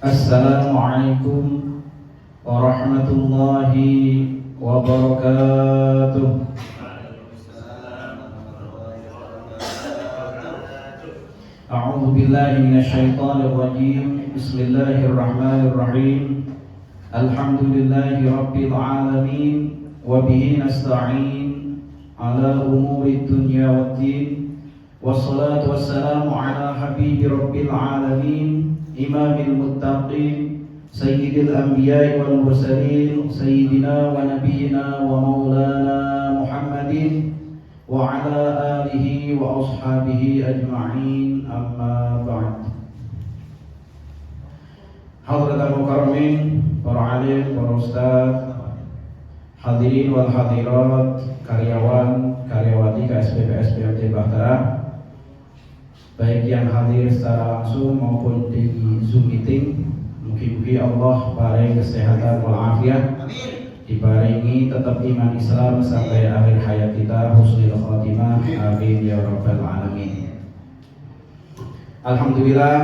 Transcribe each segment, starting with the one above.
Assalamualaikum warahmatullahi wabarakatuh. A'udzu billahi minasyaitonir rajim. Bismillahirrahmanirrahim. Alhamdulillahi rabbil alamin wa bihi nasta'in ala umuri dunya waddin. Wassalatu wassalamu ala habibi rabbil alamin, imamil muttaqin, sayyidil anbiya'i wal mursalin, sayyidina wa nabiyyina wa maulana Muhammadin wa ala alihi wa ashabihi ajma'in, amma ba'd. Hadratul mukarramin, para alim, para ustaz, hadirin wal hadirat, karyawan, karyawati KSPPSPLT Bahtera, baik yang hadir secara langsung maupun di Zoom meeting. Mugi-mugi Allah paring kesehatan wal afiat, diparingi tetap iman Islam sampai akhir hayat kita, husnul khotimah, amin ya rabbal alamin. Alhamdulillah,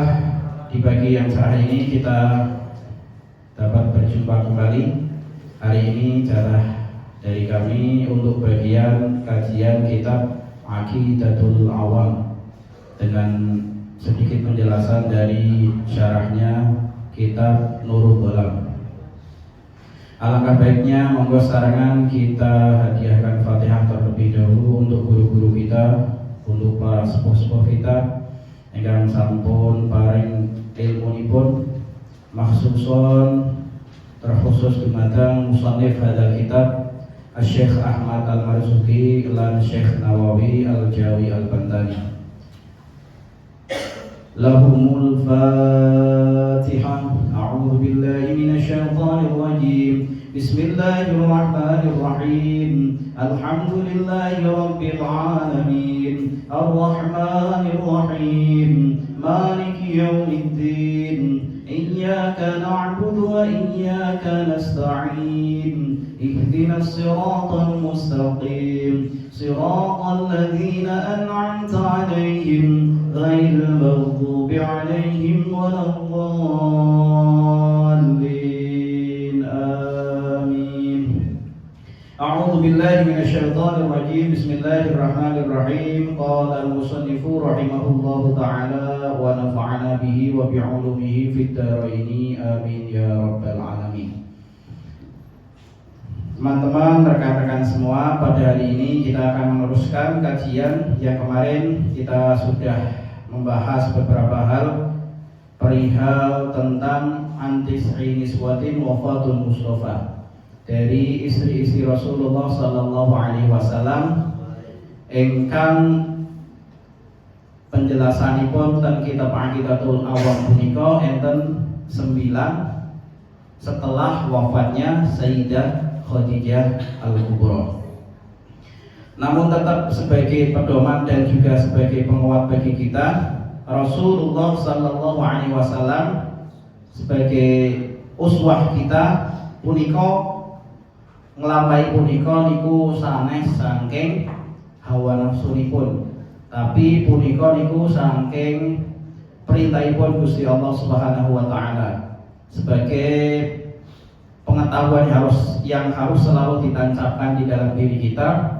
di pagi yang cerah ini kita dapat berjumpa kembali. Hari ini jatah dari kami untuk bagian kajian kitab Aqidatul Awam dengan sedikit penjelasan dari syarahnya kitab Nurul Dhalam. Alangkah baiknya monggo sarangan kita hadiahkan Fatihah terlebih dahulu untuk guru-guru kita, untuk para sepuh-sepuh kita ingkang sampun paring ilmunipun maksuson terkhusus dumateng musannif hadzal kitab Asy-Syaikh Ahmad Al-Marzuki lan Syekh Nawawi Al-Jawi Al-Bantani. Lahumul Fatihah. A'udzu billahi minasyaitonir rajim. Bismillahirrahmanirrahim. Alhamdulillahi rabbil alamin. Arrahmanir rahim. Maliki yaumiddin. Iyyaka na'budu wa iyyaka nasta'in. Ihdinas siratal mustaqim. Siratal ladzina an'amta 'alaihim ghairil maghdubi 'alaihim waladdallin. Amin. A'udzu billahi minasyaitonir rajim. Bismillahirrahmanirrahim. Qala al-musannifu rahimahullahu ta'ala wa nafa'ana bihi wa bi'ulumihi fid dharaini. Amin ya rabbal alamin. Teman-teman, rekan-rekan semua, pada hari ini kita akan meneruskan kajian yang kemarin kita sudah membahas beberapa hal perihal tentang antis'i niswatin wafatul Mustafa, dari istri-istri Rasulullah sallallahu alaihi wasallam ingkang penjelasanipun tentang kitab Aqidatul Awam punika enten 9 setelah wafatnya Sayyidah Khadijah Al-Kubra. Namun tetap sebagai pedoman dan juga sebagai penguat bagi kita, Rasulullah sallallahu alaihi wasallam sebagai uswah kita punika nglampahi punika niku sanes saking hawa nafsunipun, tapi punika niku saking perintahipun Gusti Allah Subhanahu wa taala, sebagai pengetahuan yang harus selalu ditancapkan di dalam diri kita.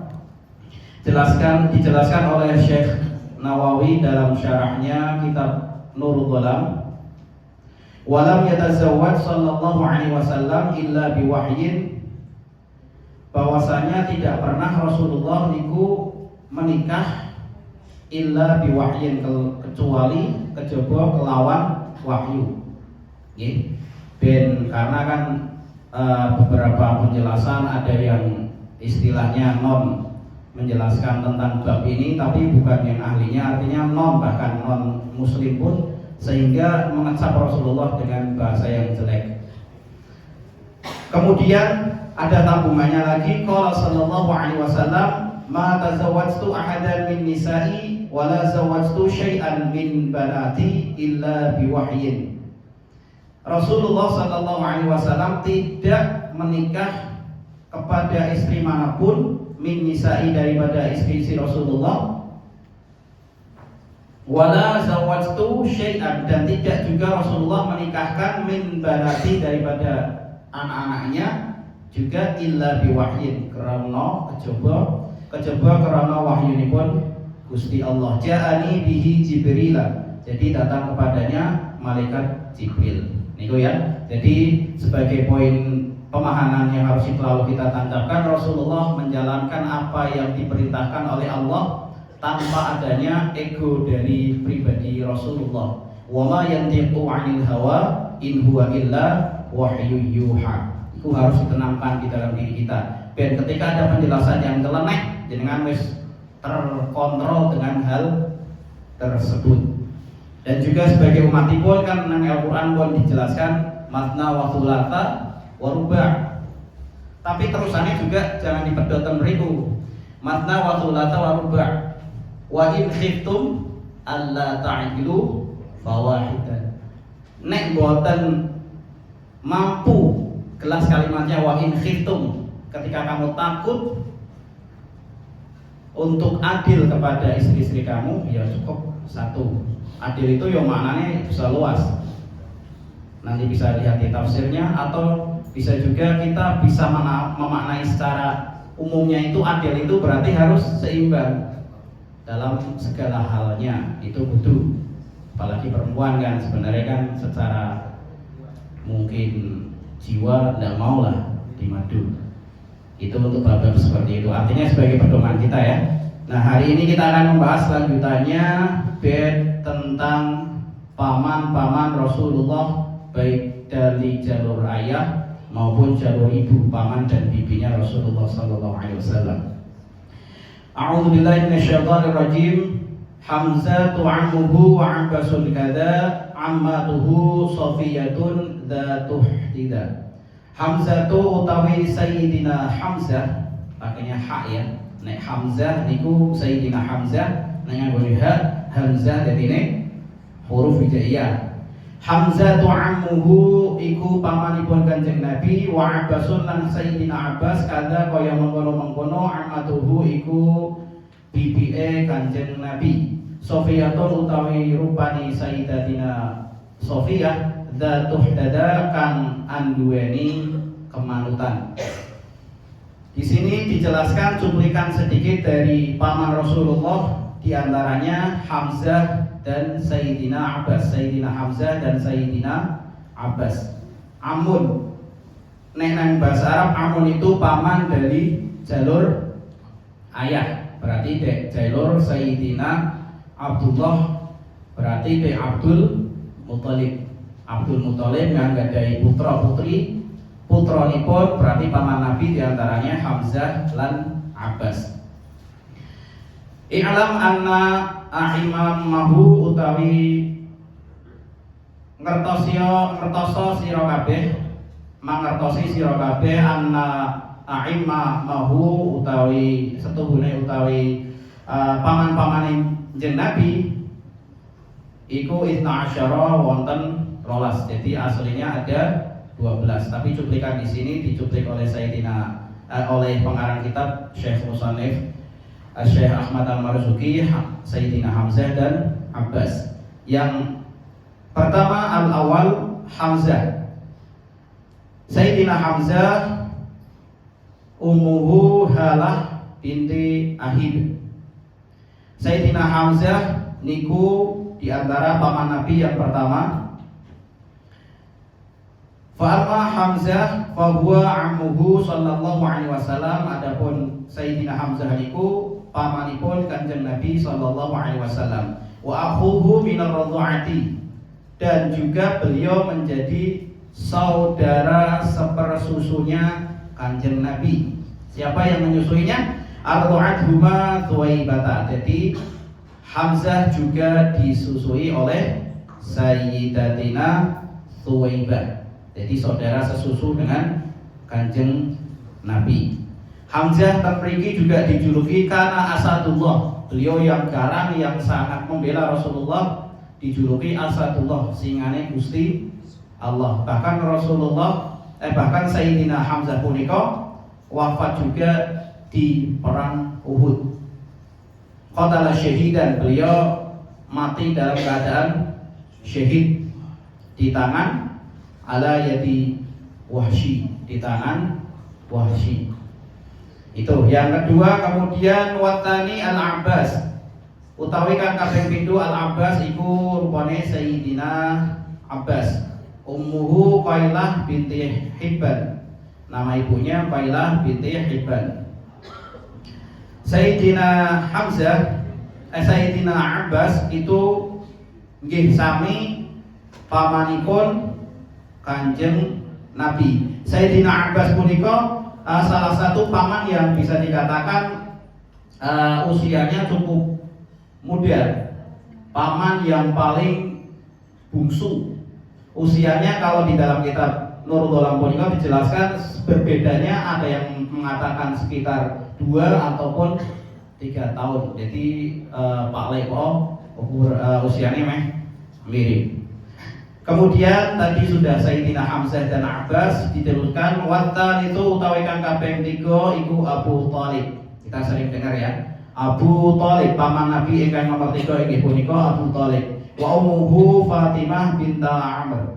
Dijelaskan oleh Syekh Nawawi dalam syarahnya kitab Nurul Dhalam. Walam yatazawwaj sallallahu alaihi wasallam illa biwahyin, bahwasanya tidak pernah Rasulullah niku menikah illa biwahyin, kecuali kejaba kelawan wahyu. Nggih. Ben karena kan beberapa penjelasan ada yang istilahnya non menjelaskan tentang bab ini, tapi bukan yang ahlinya, artinya non, bahkan non muslim pun, sehingga mengecap Rasulullah dengan bahasa yang jelek. Kemudian ada tabungannya lagi, qala sallallahu alaihi wasallam, ma tazawwajtu ahadan min nisa'i wa la zawwajtu syai'an min banati illa biwahyin. Rasulullah sallallahu alaihi wasallam tidak menikah kepada istri manapun min nisa'i, daripada istri-istri Rasulullah, Wala zawajtu syai'an, dan tidak juga Rasulullah menikahkan min banati daripada anak-anaknya juga illa biwahyin karena kejaba karena wahyunipun Gusti Allah. Ja'ani bihi Jibril, jadi datang kepadanya malaikat Jibril. Niku ya. Jadi sebagai poin pemahaman yang harus selalu kita tancapkan, Rasulullah menjalankan apa yang diperintahkan oleh Allah tanpa adanya ego dari pribadi Rasulullah. Wa ma yantiqu 'anil hawa in huwa illa wahyu yuha. Itu harus ditanamkan di dalam diri kita. Dan ketika ada penjelasan yang nyeleneh, jenengan wis terkontrol dengan hal tersebut. Dan juga sebagai umatipun kan nang Al-Qur'an pun dijelaskan matna wa thulatha wa ruba'. Tapi terusannya juga jangan dipedoten mriku. Matna wa thulatha wa ruba'. Wa in khiftum alla ta'dilu fawahidan. Nek boten mampu, kelas kalimatnya wa in khiftum, ketika kamu takut untuk adil kepada istri-istri kamu, ya cukup satu. Adil itu ya maknanya bisa luas. Nanti bisa lihat di tafsirnya, atau bisa juga kita bisa memaknai secara umumnya itu adil itu berarti harus seimbang dalam segala halnya. Itu butuh, apalagi perempuan kan sebenarnya kan secara mungkin jiwa tidak maulah dimadu. Itu untuk bab seperti itu. Artinya sebagai pedoman kita ya. Nah, hari ini kita akan membahas lanjutannya bab tentang paman-paman Rasulullah, baik dari jalur ayah maupun jalur ibu, paman dan bibinya Rasulullah sallallahu alaihi wasallam. A'udzu billahi minasyaitonir rajim. Hamzatu ammuhu wa abbasul kada ammatuhu Safiyatun dzatuh tidak. Hamzatu utawi Sayyidina Hamzah, pakainya hak ya. Nek Hamzah niku Sayyidina Hamzah, nang nganggo ha Hamzah dadi ne huruf hijaiyah. Hamzatu ammuhu iku pamanipun Kanjeng Nabi, wa Abbasun lan Sayyidina Abbas kada kaya mengkono-mengkono ammatuhu iku bibike Kanjeng Nabi. Sofiyatun utawi rupani Sayyidatina Sofiyah dzatuh dada kang anduweni kemanutan. Di sini dijelaskan cuplikan sedikit dari paman Rasulullah, diantaranya Hamzah dan Sayyidina Abbas. Sayyidina Hamzah dan Sayyidina Abbas. Amun, neng bahasa Arab amun itu paman dari jalur ayah. Berarti dek jalur Sayyidina Abdullah, berarti dek Abdul Muthalib. Abdul Muthalib yang gadai putra putri. Putranipun berarti paman Nabi, diantaranya Hamzah lan Abbas. I'lam anna ahimamahu utawi ngertoso sira kabeh, mangertosi sira kabeh anna ahimamahu utawi setuhune utawi paman-pamane jeneng Nabi iku 12 wonten 12. Jadi aslinya ada 12, tapi cuplikan di sini dicuplik oleh Sayyidina oleh pengarang kitab Syekh Musannif Syekh Ahmad Al-Marzuki, Sayyidina Hamzah dan Abbas. Yang pertama al-awal Hamzah. Sayyidina Hamzah ummuhu Halah binti Ahib. Sayyidina Hamzah niku diantara paman Nabi yang pertama. Fa'amma Hamzah fahuwa ammuhu sallallahu alaihi wasallam. Adapun Sayyidina Hamzah niku pamanipun Kanjeng Nabi sallallahu alaihi wasallam. Wa akhuhu minar radha'ati, dan juga beliau menjadi saudara sepersusunya Kanjeng Nabi. Siapa yang menyusuinya? Arda'athuma Thuwaibata. Jadi Hamzah juga disusui oleh Sayyidatina Thuwaibah. Jadi saudara sesusu dengan Kanjeng Nabi. Hamzah temriki juga dijuluki karena Asadullah. Beliau yang garang, yang sangat membela Rasulullah, dijuluki Asadullah, singane Gusti Allah. Bahkan bahkan Sayyidina Hamzah punika wafat juga di perang Uhud. Qatala syahidan, beliau mati dalam keadaan syahid di tangan ala yadi Wahsy, di tangan Wahsy. Itu yang kedua. Kemudian watani Al-Abbas, utawi kang kaping pindho Al-Abbas iku rupane Sayyidina Abbas. Ummuhu Qailah binti Hibban, nama ibunya Qailah binti Hibban. Sayyidina Hamzah, Sayyidina Abbas itu nggih sami pamanipun Kanjeng Nabi. Sayyidina Abbas punika salah satu paman yang bisa dikatakan usianya cukup muda, paman yang paling bungsu. Usianya kalau di dalam kitab Nurul Dolam punika dijelaskan berbedanya, ada yang mengatakan sekitar 2 ataupun 3 tahun. Jadi Pak Leko usianya mirip. Kemudian tadi sudah Sayyidina Hamzah dan Abbas diteruskan. Wattan itu utawi kang kaping 3 iku Abu Thalib. Kita sering dengar ya, Abu Thalib paman Nabi ingkang nomor 3 inggih punika Abu Thalib. Wa ummuhu Fatimah binta Amr,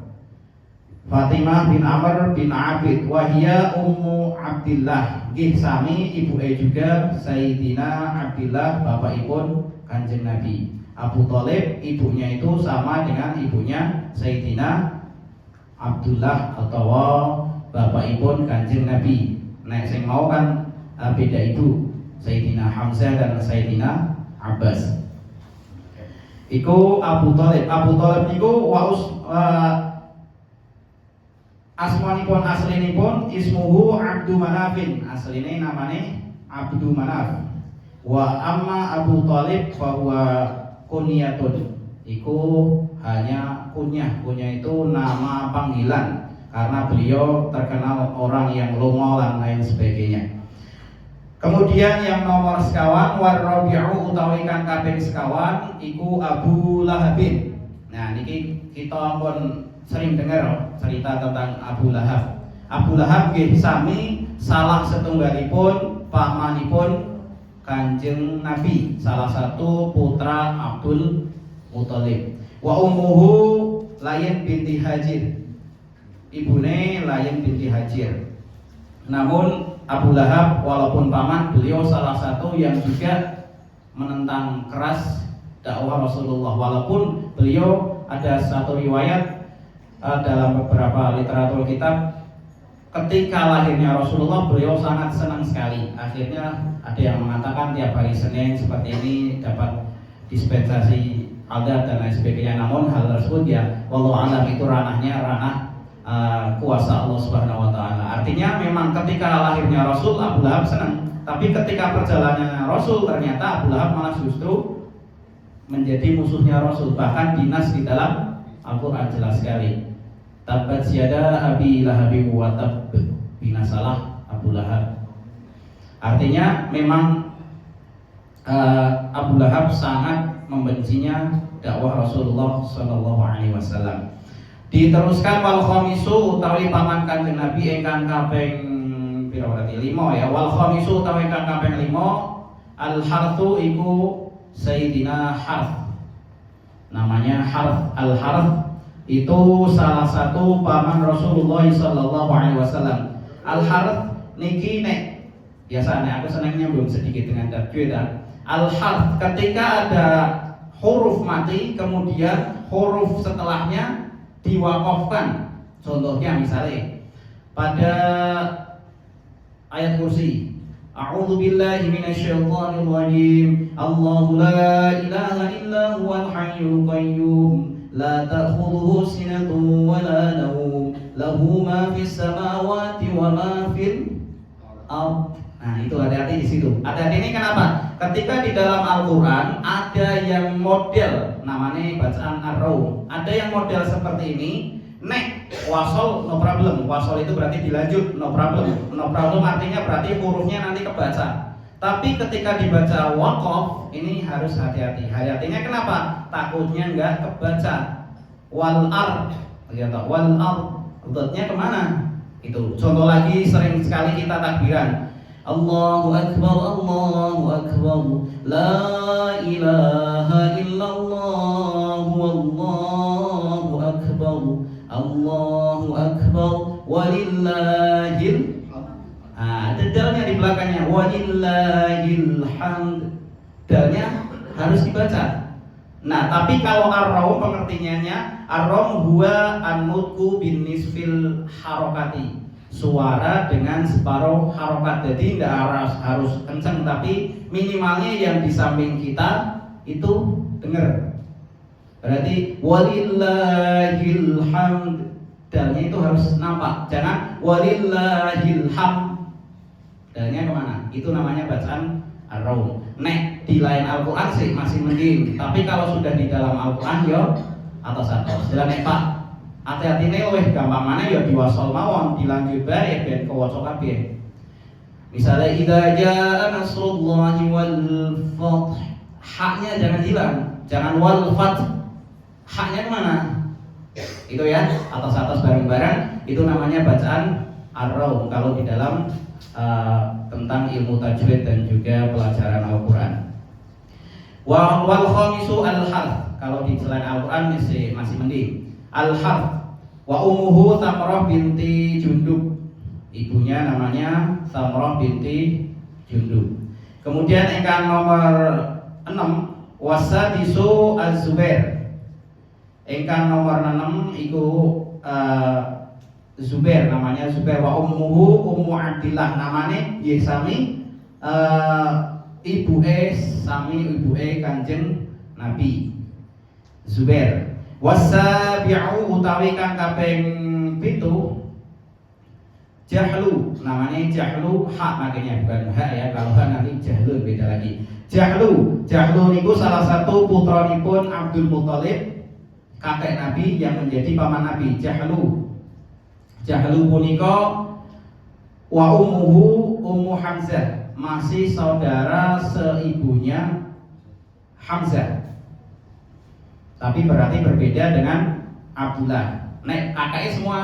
Fatimah bin Amr bin Abid, wa hiya ummu Abdillah. Nggih sami ibuke juga Sayyidina Abdillah, bapakipun Kanjeng Nabi. Abu Thalib ibunya itu sama dengan ibunya Sayyidina Abdullah atau bapakipun Kanjeng Nabi. Nek sing mau kan beda ibu, Sayyidina Hamzah dan Sayyidina Abbas. Iku Abu Thalib. Abu Thalib niku asmanipun aslinipun ismuhu Abdu Manafin. Asline namane Abdu Manaf. Wa amma Abu Thalib bahwa kunyatun, iku hanya kunyah. Kunyah itu nama panggilan karena beliau terkenal orang yang lungo dan lain sebagainya. Kemudian yang nomor sekawan warabi'u utawi kang kaping sekawan iku Abu Lahabin. Nah niki kita pun sering dengar cerita tentang Abu Lahab. Abu Lahab nggih sami salah setunggalipun pamanipun Kanjeng Nabi, salah satu putra Abdul Muthalib. Wa ummuhu Layan binti Hajir, ibune Layan binti Hajir. Namun Abu Lahab walaupun paman, beliau salah satu yang juga menentang keras dakwah Rasulullah. Walaupun beliau ada satu riwayat dalam beberapa literatur kitab, ketika lahirnya Rasulullah beliau sangat senang sekali. Akhirnya ada yang mengatakan tiap hari Senin seperti ini dapat dispensasi adat dan lain sebagainya. Namun hal tersebut ya wallahu alam itu ranahnya ranah kuasa Allah Subhanahu wa taala. Artinya memang ketika lahirnya Rasul Abu Lahab senang, tapi ketika perjalanannya Rasul ternyata Abu Lahab malah justru menjadi musuhnya Rasul. Bahkan dinas di dalam Al-Qur'an jelas sekali. Tabbat yada Abi Lahab wa tab, binasalah Abu Lahab. Artinya memang Abu Lahab sangat membencinya dakwah Rasulullah sallallahu alaihi wasallam. Diteruskan wal khamisu utawi paman Kanjeng Nabi ingkang kaping pira berarti 5 ya. Wal khamisu utawi ingkang kaping 5 al harthu iku Sayyidina Harth. Namanya Harth. Al Harth itu salah satu paman Rasulullah sallallahu alaihi wasallam. Al Harth niki nek biasanya aku senangnya belum sedikit dengan tajwid. Al Harth ketika ada huruf mati kemudian huruf setelahnya diwakafkan. Contohnya misalnya pada ayat kursi, A'udzu billahi minasyaitonir rajim. Allahu la ilaha illa huwal hayyul qayyum la ta'khudhuhu sinatun wa la nawm lahu ma fis samawati wa ma fil ardh. Nah, itu hati-hati di situ. Hati-hati ini kenapa? Ketika di dalam Al-Qur'an ada yang model namanya bacaan ar-raw. Ada yang model seperti ini, nek wasol no problem. Wasol itu berarti dilanjut, no problem. No problem artinya berarti hurufnya nanti kebaca. Tapi ketika dibaca waqaf ini harus hati-hati. Hati-hatinya kenapa? Takutnya enggak kebaca. Wal ard, ya toh, wal ard. Rutnya kemana? Itu. Contoh lagi sering sekali kita takbiran. Allahu Akbar, Allahu Akbar, La ilaha illallah, walillahil hamd, dalnya harus dibaca. Nah, tapi kalau ar-raum pengertiannya, ar-raum huwa an-nutqu bin nisfil harokati, suara dengan separuh harokat. Jadi tidak harus kencang, tapi minimalnya yang di samping kita itu dengar. Berarti walillahil hamd, dalnya itu harus nampak. Jangan walillahil hamd, dalnya kemana? Itu namanya bacaan ar-raum. Nek di lain Al-Quran sih masih mending, tapi kalau sudah di dalam Al-Quran yo atas-atas. Jelas nek Pak, hati-hati nih weh gampang mana ya diwasol mawon, dilanjut bae ben kewaca kabeh. Misalnya idza jaa nasrullahi wal fath, haknya jangan hilang, jangan wal fath. Haknya kemana? Itu ya, atas-atas bareng-bareng, itu namanya bacaan ar-raum kalau di dalam tentang ilmu tajwid dan juga pelajaran Al-Quran. Wal khamisu al-harf, kalau di selain Al-Quran masih mending. Al-harf wa ummuhu Thamrah binti Jundub, ibunya namanya Thamrah binti Jundub. Kemudian ingkang nomor 6 wasadisu az-Zubair, ingkang nomor 6 iku Zubair, namanya Zubair. Wa ummuhu Ummu Abdillah, namanya nggih sami ibuke Kanjeng Nabi Zubair. Wasabi'u utawi kang kaping 7 Jahlu, namanya Jahlu, hak makanya bukan hak ya, kalau hak nanti Jahlu beda lagi. Jahlu niku salah satu putranipun Abdul Muthalib, kakek Nabi yang menjadi paman Nabi. Jahlu punika wa ummuhu Ummu Hamzah, masih saudara seibunya Hamzah, tapi berarti berbeda dengan Abdullah. Nek kakaknya semua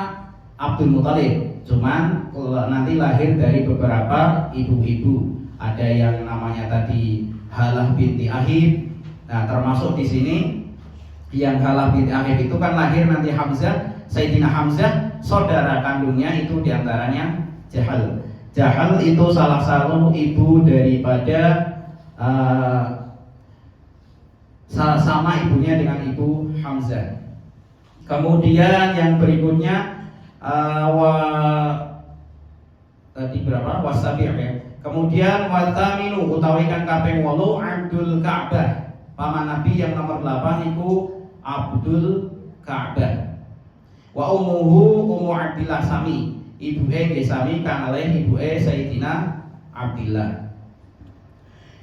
Abdul Muthalib, cuman nanti lahir dari beberapa ibu-ibu. Ada yang namanya tadi Halah binti Ahib. Nah, termasuk di sini yang Halah binti Ahib itu kan lahir nanti Hamzah, Sayyidina Hamzah, saudara kandungnya itu diantaranya Jahal. Jahal itu salah satu ibu daripada sama ibunya dengan ibu Hamzah. Kemudian yang berikutnya tadi berapa? Wasabi' ya. Kemudian wataminu utawi kang kaping 8 Abdul Ka'bah, paman Nabi yang nomor 8 itu Abdul Ka'bah. Wa ummuhu Ummu Abdillah sami, ibuke nggih sami kang alih ibuke Sayyidina Abdillah.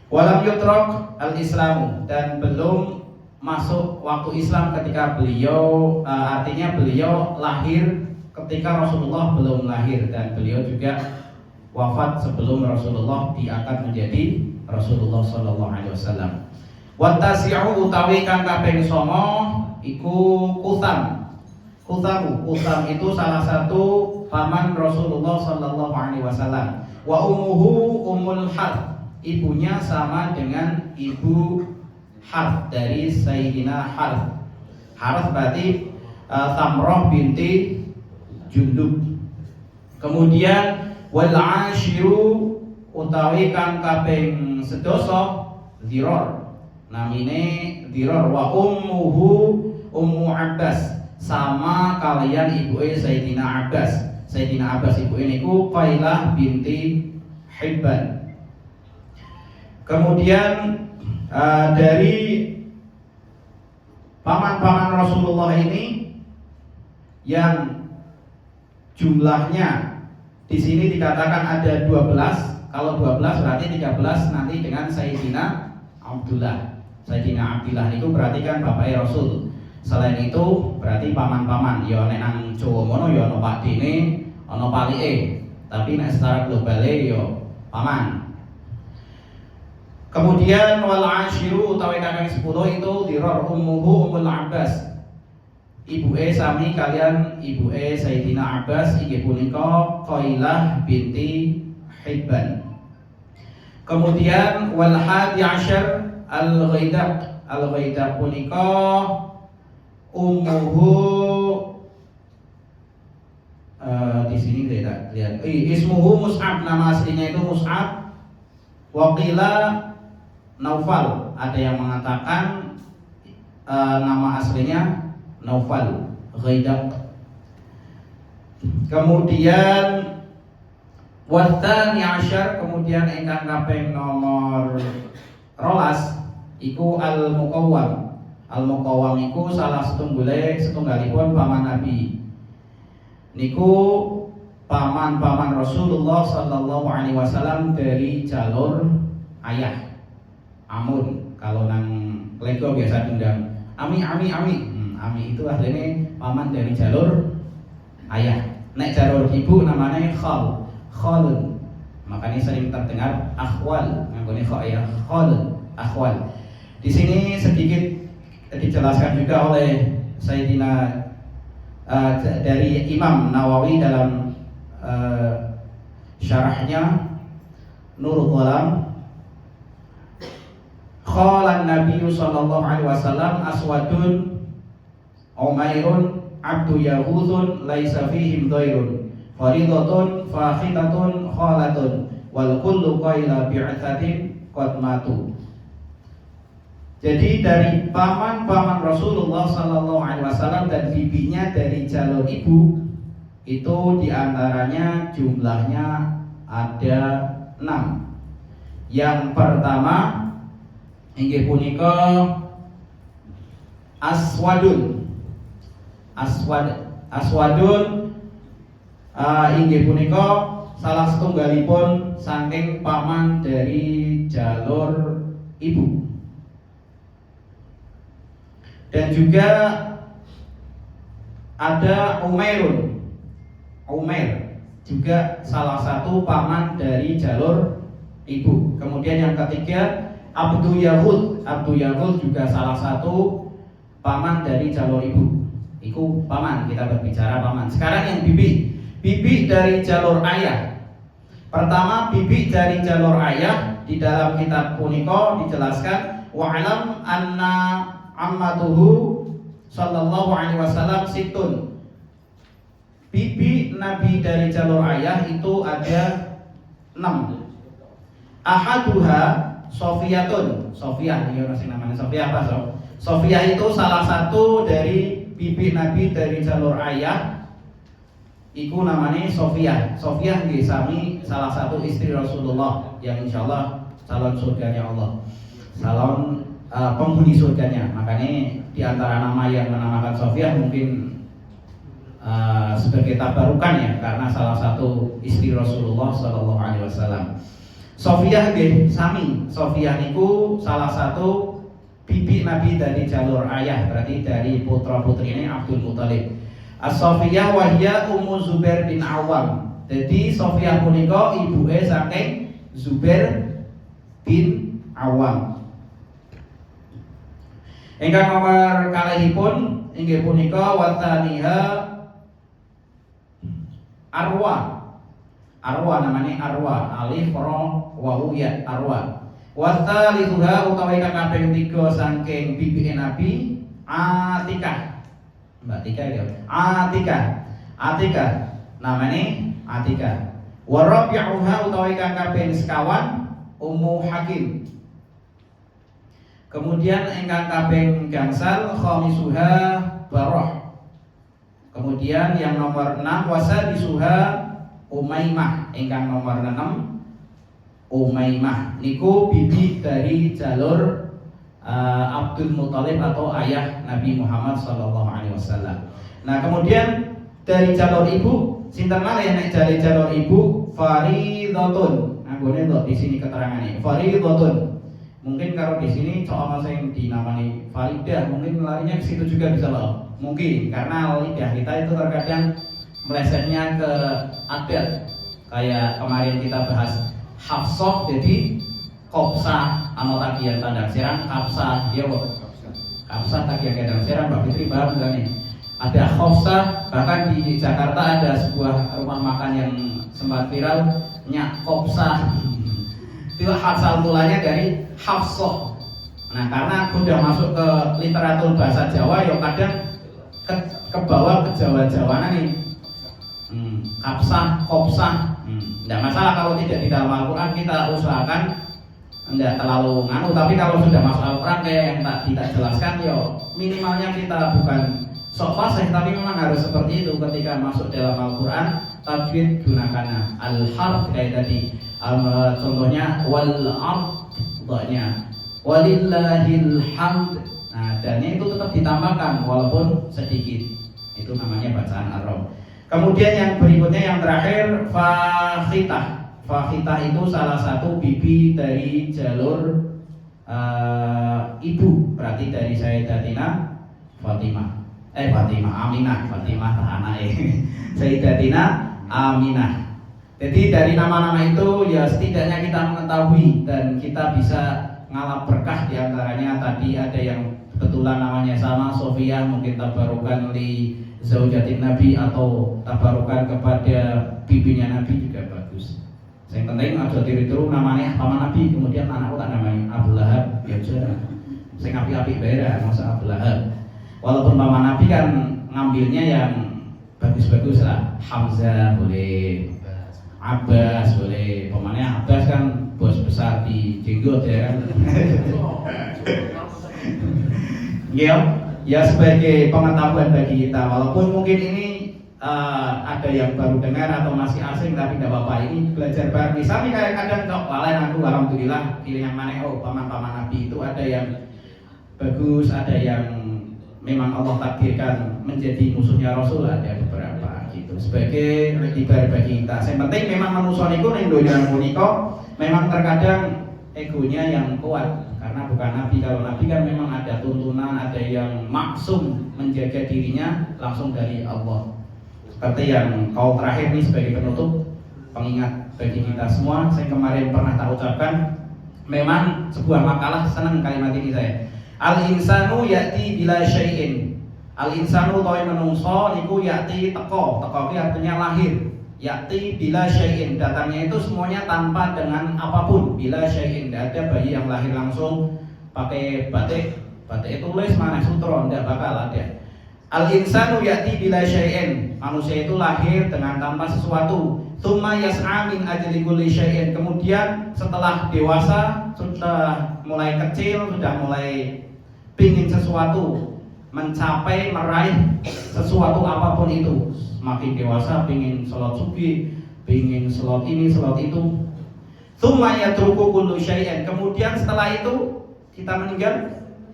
Walam yutrak al-Islamu, dan belum masuk waktu Islam ketika beliau artinya beliau lahir ketika Rasulullah belum lahir, dan beliau juga wafat sebelum Rasulullah diangkat menjadi Rasulullah sallallahu alaihi wasallam. Wa tasi'u utawi kang kaping 9 iku Kutham. Kutham itu salah satu paman Rasulullah sallallahu alaihi wasallam. Wa ummuhu Ummul Harth, ibunya sama dengan ibu Harth dari Sayyidina Harth. Harth berarti Thamrah binti Jundub. Kemudian wal ashiru utawi kang kaping 11 Dhirar, namine Dhirar. Wa ummuhu Ummu Abbas, sama kalian ibuke Sayyidina Abbas. Sayyidina Abbas ibuke niku Qailah binti Hibban. Kemudian dari paman-paman Rasulullah ini yang jumlahnya di sini dikatakan ada 12. Kalau 12 berarti 13 nanti dengan Sayyidina Abdullah. Sayyidina Abdullah itu berarti kan bapaknya Rasul. Selain itu berarti paman-paman. Ya nek nang Jawa mono ya ana pakdene, ana palike. Tapi nek secara globale ya paman. Kemudian wal ashiru utawi kakang 10 itu Dhirar ummuhu Ummul Abbas. Ibuke sami kalian ibuke Sayyidina Abbas inggih punika Qailah binti Hibban. Kemudian wal hadi asyar al-Ghaidaq. Al-Ghaidaq punika ummuhu di sini tidak lihat. Ismuhu Mus'ab, nama aslinya itu Mus'ab Waqila Naufal, ada yang mengatakan nama aslinya Naufal Ghaidaq. Kemudian watsani asyar, kemudian ingkang kaping nomor 12 iku al-Muqawwam. Al-Muqawwam iku salah setunggalipun paman Nabi. Niku paman-paman Rasulullah sallallahu alaihi wasallam dari jalur ayah. Amun, kalau nang Lego biasa undang Ami. Ami itu aslinya paman dari jalur ayah. Nek jalur ibu namanya khalun. Makanya sering terdengar akhwal, nganggone ya khalun, akhwal. Di sini sedikit dijelaskan juga oleh Sayyidina dari Imam Nawawi dalam syarahnya Nurul Ghalam. Qala Nabi sallallahu alaihi wasallam aswadun umairun abdu yahudun laisa fihim dhairun faridatun fakhitatun khalatun wal kullu qaila bi'atsatin qad matu. Jadi dari paman-paman Rasulullah sallallahu alaihi wasallam dan bibinya dari jalur ibu itu diantaranya jumlahnya ada 6. Yang pertama inggih punika aswadun inggih punika salah setunggalipun saking paman dari jalur ibu. Dan juga ada Umair juga salah satu paman dari jalur ibu. Kemudian yang ketiga Abdu Yahud juga salah satu paman dari jalur ibu. Iku paman, kita berbicara paman. Sekarang yang bibi dari jalur ayah. Pertama bibi dari jalur ayah di dalam kitab punika dijelaskan wa'alam anna ammatuhu sallallahu alaihi wasallam situn. Bibi Nabi dari jalur ayah itu ada 6. Ahaduha Sofiyatun. Sofiyah, ini orang namanya Sofiyah apa so? Sofiyah itu salah satu dari bibi Nabi dari jalur ayah. Iku namanya Sofiyah. Sofiyah nggih sami salah satu istri Rasulullah yang insyaallah calon surganya Allah. Calon penghuni surganya. Makanya di antara nama yang menamakan Sofiyah mungkin sebagai tabarukan ya, karena salah satu istri Rasulullah sallallahu alaihi wasallam. Sofiyah nggih sami. Sofiyah niku salah satu bibi Nabi dari jalur ayah, berarti dari putra-putrinya Abdul Muthalib. As-Sofiyah wahya Ummu Zubair bin Awam. Jadi Sofiyah punika ibuke saking Zubair bin Awam. Ingkang nomor kalihipun inggih punika wataniha Arwa namanya Arwa, alif ra wa ya Arwa. Watsalithuha utawi kang kaping 3 saking bibi Nabi Atikah. Mbak Tika ya. Atikah namanya Atikah. Wa rabi'uha utawi kang kaping sekawan Ummu Hakim. Kemudian ingkang kaping gangsal khamisuha Barah. Kemudian yang nomor 6 wasadisuha Umaymah. Ingkang nomor 6 Umaymah niku bibi dari jalur Abdul Muthalib atau ayah Nabi Muhammad sallallahu alaihi wasallam. Nah, kemudian dari jalur ibu sinten malih nek dari jalur ibu Faridatun. Anggone to di sini keterangane Faridatun. Mungkin kalau di sini soal yang dinamai Faridah, mungkin larinya ke situ juga bisa loh. Mungkin karena lidah kita itu terkadang melesetnya ke adat. Kayak kemarin kita bahas Hafsah, jadi Kopsah anu tagihan tandang serang, Kapsah, dia kok. Kapsah tagihan tandang serang, Mbak Fitri paham enggak nih? Ada Kopsah, bahkan di Jakarta ada sebuah rumah makan yang sempat viral, Nyak Kopsah. Itu asal mulanya dari Hafsah. Nah, karena aku udah masuk ke literatur bahasa Jawa, ya kadang ke bawah ke Jawa-Jawana nih. Kapsah, Kopsah. Tidak masalah kalau tidak di dalam Al-Quran, kita usahakan enggak terlalu nganu, tapi kalau sudah masuk Al-Quran kayak yang tak kita jelaskan, yo minimalnya kita bukan sok fasih, tapi memang harus seperti itu ketika masuk dalam Al-Quran. Tajwid gunakan al-harf kayak tadi, contohnya wal ardhnya walillahil hamd. Nah, dannya itu tetap ditambahkan walaupun sedikit. Itu namanya bacaan ar-ram. Kemudian yang berikutnya yang terakhir fakhitah. Fakhitah itu salah satu bibi dari jalur ibu, berarti dari Sayyidatina Aminah, Fatimah anak Sayyidatina Aminah. Jadi dari nama-nama itu ya setidaknya kita mengetahui dan kita bisa ngalap berkah. Di antaranya tadi ada yang kebetulan namanya sama, Sofia, mungkin tabarukan li zaujatin Nabi atau tabarukan kepada bibinya Nabi juga bagus. Yang penting aja tiru namanya paman Nabi, kemudian anakku tak namanya Abu Lahab, ya sudah. Saya api-api bayar masa Abu Lahab. Walaupun paman Nabi kan ngambilnya yang bagus-bagus lah, Hamzah boleh, Abbas boleh. Pamannya Abbas kan bos besar di jenggot ya kan. Ya sebagai pengetahuan bagi kita, walaupun mungkin ini ada yang baru dengar atau masih asing, tapi tidak apa-apa, ini belajar bareng. Misalnya kayak kadang kok lalen aku, alhamdulillah pilih yang mana, oh paman-paman Nabi itu ada yang bagus, ada yang memang Allah takdirkan menjadi musuhnya Rasul, ada beberapa gitu. Sebagai iktibar bagi kita. Yang penting memang manusia niku ning donya menika memang terkadang egonya yang kuat karena bukan Nabi. Kalau Nabi kan memang ada tuntunan, ada yang maksum menjaga dirinya langsung dari Allah. Seperti yang kau terakhir nih sebagai penutup, pengingat bagi kita semua. Saya kemarin pernah tak ucapkan, memang sebuah makalah, senang kalimat ini saya. Al-insanu ya'ti bila syai'in. Al-insanu tawi menungso niku ya'ti teko ki artinya lahir. Ya'ti bila syai'in, datangnya itu semuanya tanpa dengan apapun. Bila syai'in, tidak ada bayi yang lahir langsung pakai batik tulis mana sutro, tidak bakal ada. Al-insanu ya'ti bila syai'in, manusia itu lahir dengan tanpa sesuatu. Tsumma yas'a min ajli kulli syai'in, kemudian setelah dewasa, sudah mulai kecil, sudah mulai pingin sesuatu, mencapai, meraih sesuatu apapun itu. Semakin dewasa pingin sholat subuh, pingin sholat ini, sholat itu. Tsumma yatruku kullu syai'in, kemudian setelah itu kita meninggal,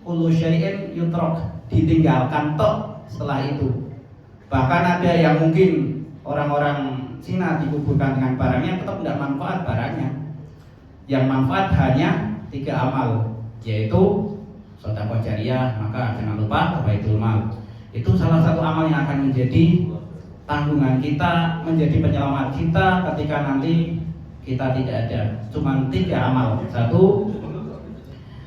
kullu syai'in yutrak, ditinggalkan tok setelah itu. Bahkan ada yang mungkin orang-orang Cina dikuburkan dengan barangnya, tetap tidak manfaat barangnya. Yang manfaat hanya 3 amal, yaitu sedekah jariyah, maka jangan lupa ke Baitul Mal. Itu salah satu amal yang akan menjadi tanggungan kita, menjadi penyelamat kita ketika nanti kita tidak ada. Cuma 3 amal. 1,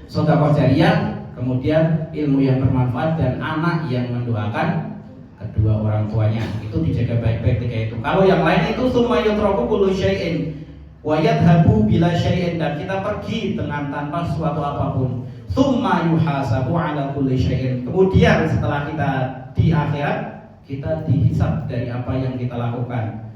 sedekah jariyah, kemudian ilmu yang bermanfaat, dan anak yang mendoakan kedua orang tuanya. Itu dijaga baik-baik ketika itu. Kalau yang lain itu summa yutraku kullu syai'in wa yadhabu bila syai'in, dan kita pergi dengan tanpa sesuatu apapun. Summa yuhasabu ala kulli syai'in, kemudian setelah kita di akhirat, kita dihisab dari apa yang kita lakukan.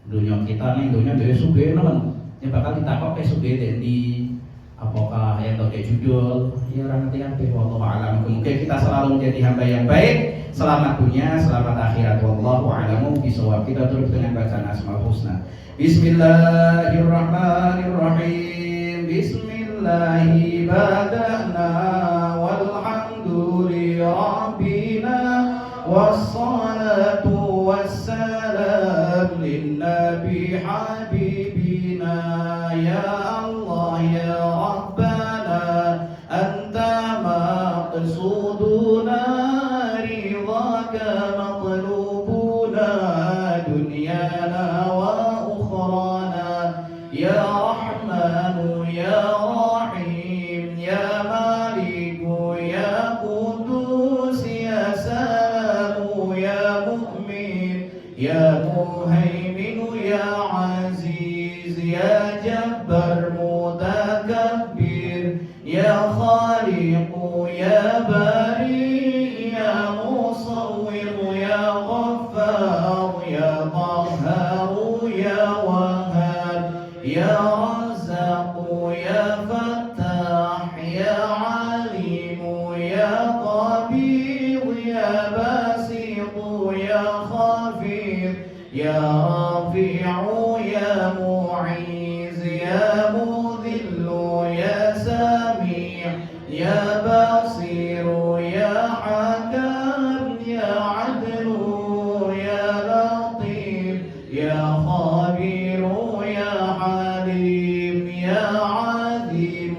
Dunia kita nih, dunia dari sugih teman, ya bakal ditakok ke sugih di apakah yang tahu judul, ya orang ngerti wallahu a'lam. Mungkin kita selalu menjadi hamba yang baik, selamat dunia, selamat akhirat. Wallahu a'lamu bishawab. Kita tutup dengan bacaan Asmaul Husna. Bismillahirrahmanirrahim. Bismillahi bada'na walhamduli rabbina wassalatu wassalam linnabi habibina ya Allah ya Rabbana anta maqsuduna ridhaka matlubuna dunyana wa ukhrana ya Rahmanu ya Rahim ya Maliku ya Qudus ya Salamu ya Mu'min ya Muhaiminu ya Aziz ya Jabbar Mutakabbir ya Khaliqu ya Bari ya Musawwir ya Ghaffar ya Qahhar ya Wahhab ya Razzaq ya Fattah يا سميع يا بصير يا حكم يا عدل يا لطيف يا خبير يا حليم يا عظيم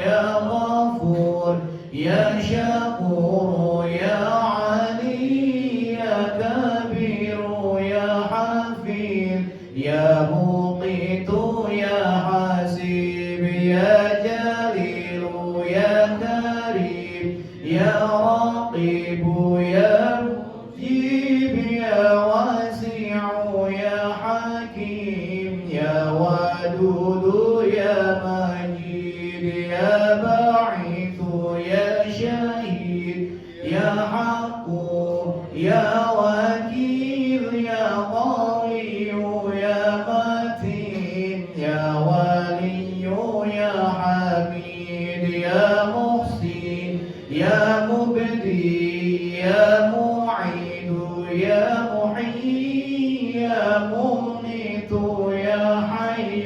يا غفور يا شكور يا علي يا كبير يا حفيظ يا مقيت يا حسيب يا جليل يا كريم يا رقيب يا مجيب يا واسع يا حكيم يا ودود يا مجيد يا باعث يا شهيد يا حق يا وكيل يا قوي يا متين يا ولي يا حميد يا محسن يا مبدي يا معيد يا محيي يا مميت يا حي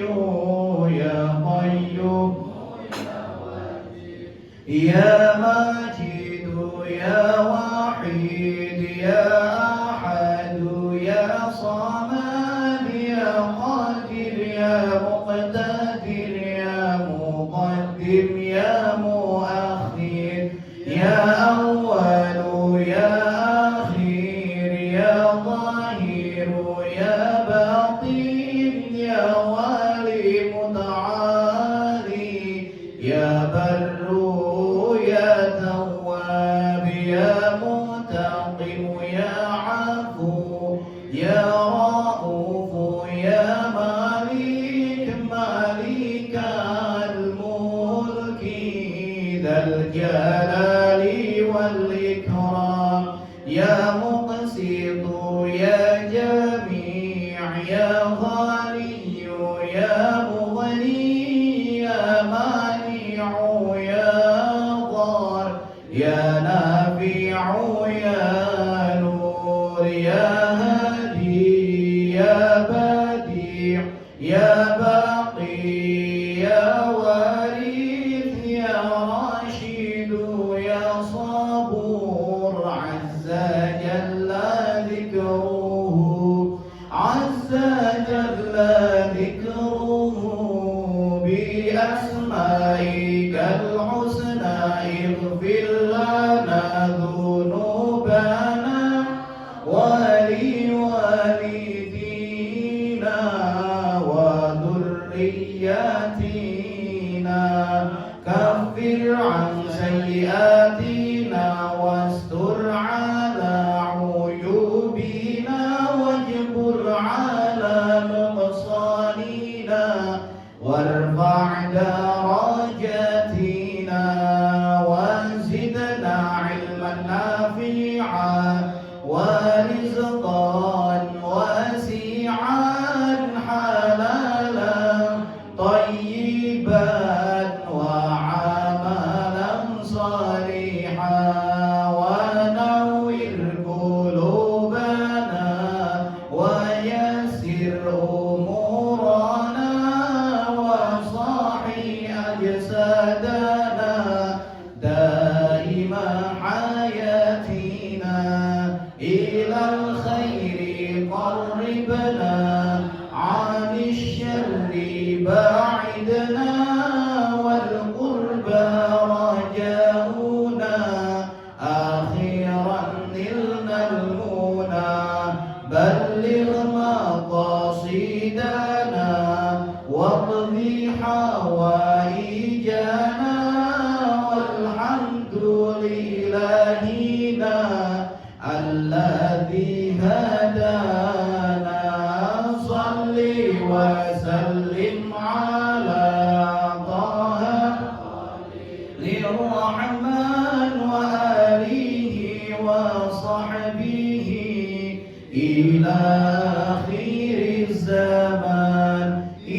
يا قيوم يا مجيد يا وحيد يا أحد يا صمد يا قادر يا مقتدر يا مقدم يا مؤخر يا أول يا أخير يا ظاهر يا باطن يا والي متعالي يا بر يا تواب يا منتقم يا عفو يا رؤوف يا مالك مالك الملك ذا الجلال والإكرام يا مقسط يا جميع يا غني يا مغني يا مانع يا ضار يا نافع يا نور يا هادي يا بديع يا باقي يا وارث يا راشد يا صبور عز جل ذكره عز جل ذكره بأسمائك الحسنى اغفر لنا ذنوبنا ولوالدينا وذرياتنا كفر عن سيئاتنا واستر على عيوبنا واجبر على نقصاننا وارفع درجاتنا وزدنا علما نافعا ورزقا واسعا حلالا طيبا وعملا صالحا ونور قلوبنا ويسر أمورنا وصاحي أجسادنا دائم حياتنا إلى الخير قربنا عن الشر باعدنا والقرب رجاؤنا آخرا نلنا المنى بلغ مقاصدنا واقض حوائجنا والحمد لإلهنا الذي هدانا صل وسلم على طه الرحمن وآله وصحبه إلى آخر الزمان.